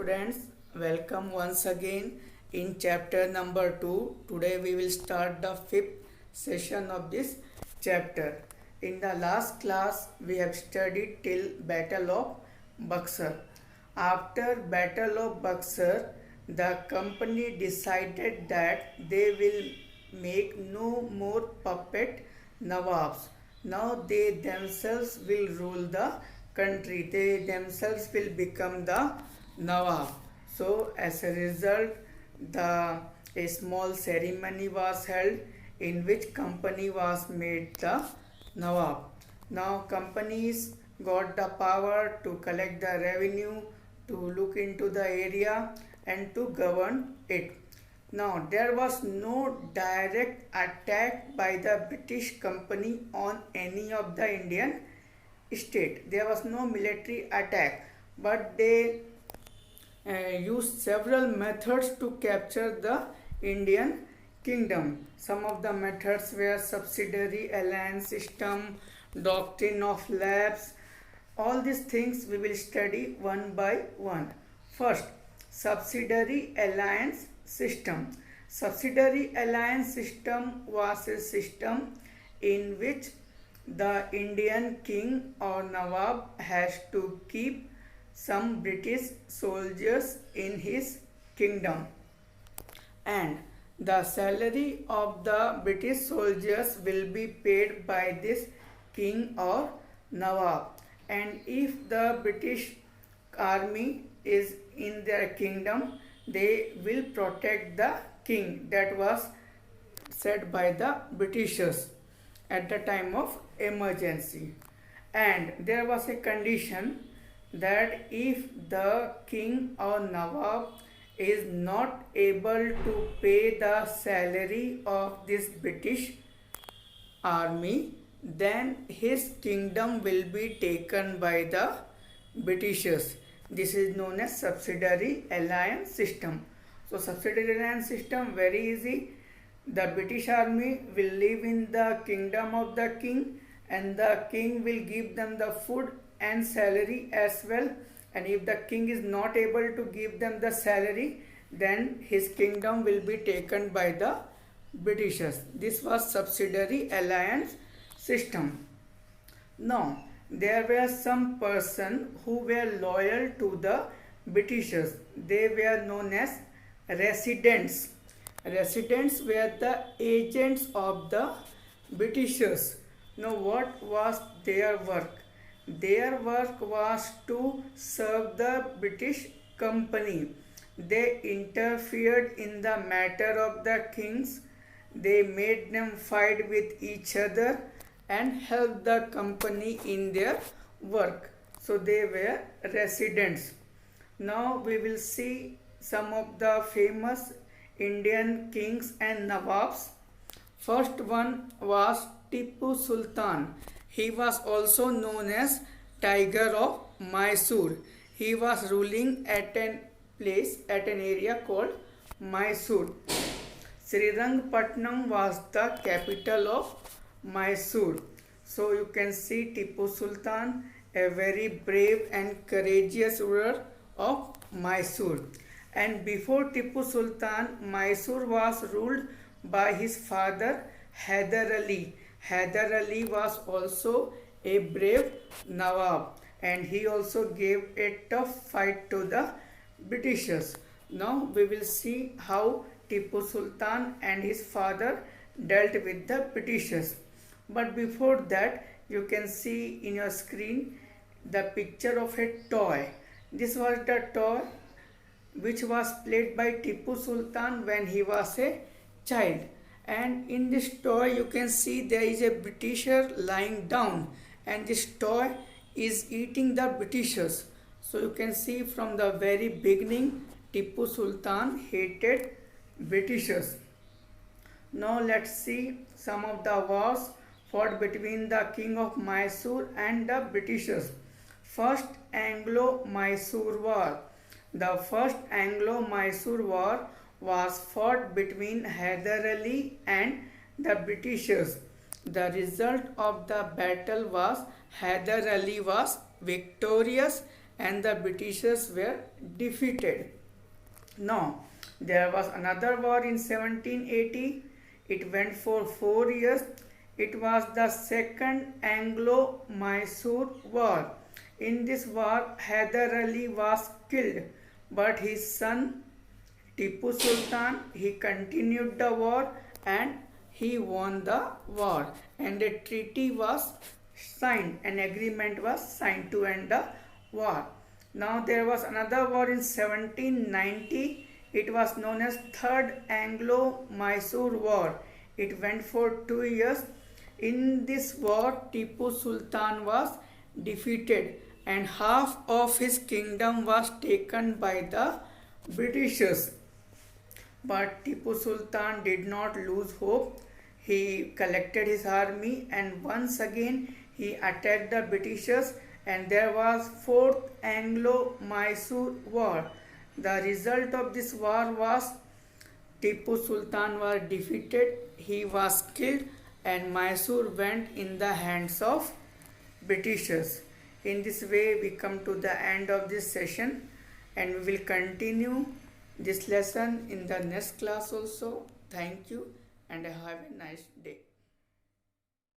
students, welcome once again in chapter number 2. Today we will start the fifth session of this chapter. In the last class we have studied till Battle of Buxar. After Battle of Buxar, the company decided that they will make no more puppet Nawabs. Now they themselves will rule the country. They themselves will become the Nawab. So as a result, a small ceremony was held in which company was made the Nawab. Now companies got the power to collect the revenue, to look into the area and to govern it. Now there was no direct attack by the British company on any of the Indian state. There was no military attack, but they used several methods to capture the Indian kingdom. Some of the methods were subsidiary alliance system, doctrine of lapse. All these things we will study one by one. First, subsidiary alliance system. Subsidiary alliance system was a system in which the Indian king or Nawab has to keep some British soldiers in his kingdom, and the salary of the British soldiers will be paid by this king or Nawab. And if the British army is in their kingdom, they will protect the king. That was said by the Britishers at the time of emergency. And there was a condition that if the king or Nawab is not able to pay the salary of this British army, then his kingdom will be taken by the Britishers. This is known as subsidiary alliance system. So subsidiary alliance system, very easy. The British army will live in the kingdom of the king, and the king will give them the food and salary as well. And if the king is not able to give them the salary, then his kingdom will be taken by the Britishers. This was subsidiary alliance system. Now there were some person who were loyal to the Britishers. They were known as residents. Residents were the agents of the Britishers. Now what was their work? Their work was to serve the British company. They interfered in the matter of the kings. They made them fight with each other and helped the company in their work. So they were residents. Now we will see some of the famous Indian kings and Nawabs. First one was Tipu Sultan. He was also known as Tiger of Mysore. He was ruling at an area called Mysore. Srirangapatnam was the capital of Mysore. So you can see Tipu Sultan, a very brave and courageous ruler of Mysore. And before Tipu Sultan, Mysore was ruled by his father Hyder Ali. Hyder Ali was also a brave Nawab, and he also gave a tough fight to the Britishers. Now we will see how Tipu Sultan and his father dealt with the Britishers. But before that, you can see in your screen the picture of a toy. This was the toy which was played by Tipu Sultan when he was a child. And in this toy you can see there is a Britisher lying down, and this toy is eating the Britishers. So you can see from the very beginning Tipu Sultan hated Britishers. Now let's see some of the wars fought between the king of Mysore and the Britishers. First Anglo-Mysore War. The first Anglo-Mysore War was fought between Hyder Ali and the Britishers. The result of the battle was Hyder Ali was victorious and the Britishers were defeated. Now, there was another war in 1780. It went for 4 years. It was the Second Anglo-Mysore War. In this war, Hyder Ali was killed, but his son Tipu Sultan, he continued the war and he won the war, and a treaty was signed, an agreement was signed to end the war. Now there was another war in 1790. It was known as Third Anglo-Mysore War. It went for 2 years. In this war, Tipu Sultan was defeated and half of his kingdom was taken by the Britishers. But Tipu Sultan did not lose hope. He collected his army and once again he attacked the Britishers, and there was Fourth Anglo-Mysore War. The result of this war was Tipu Sultan was defeated, he was killed, and Mysore went in the hands of Britishers. In this way we come to the end of this session, and we will continue this lesson in the next class also. Thank you and have a nice day.